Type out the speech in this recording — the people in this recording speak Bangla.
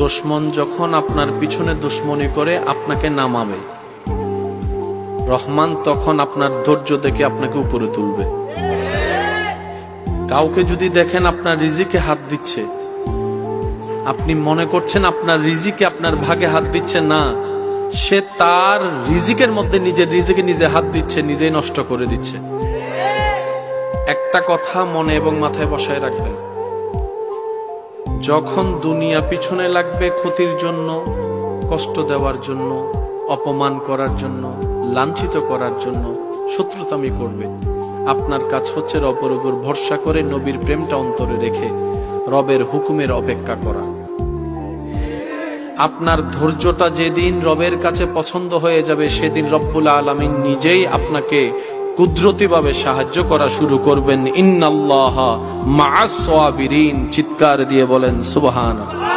দুশমন যখন আপনার পিছনে দুশমনি করে আপনাকে নামাবে, রহমান তখন আপনার ধৈর্য দেখে আপনাকে উপরে তুলবে। কাউকে যদি দেখেন আপনার রিজিকে হাত দিচ্ছে, আপনি মনে করছেন আপনার রিজিকে আপনার ভাগে হাত দিচ্ছে, না, সে তার রিজিকের মধ্যে নিজের রিজিকে নিজে হাত দিচ্ছে, নিজেই নষ্ট করে দিচ্ছে। একটা কথা মনে এবং মাথায় বসায় রাখবেন, যখন দুনিয়া পিছনে লাগবে ক্ষতির জন্য, কষ্ট দেওয়ার জন্য, অপমান করার জন্য, লাঞ্ছিত করার জন্য, শত্রুতামি করবে, আপনার কাজ হচ্ছে রবের উপর ভরসা করে নবীর প্রেমটা অন্তরে রেখে রবের হুকুমের অপেক্ষা করা। আপনার ধৈর্যটা যেদিন রবের কাছে পছন্দ হয়ে যাবে, সেদিন রব্বুল আলামিন নিজেই আপনাকে কুদরতিভাবে সাহায্য করা শুরু করবেন। ইন্নাল্লাহা মা'আস সাবিরিন, চিৎকার দিয়ে বলেন সুবহানাল্লাহ।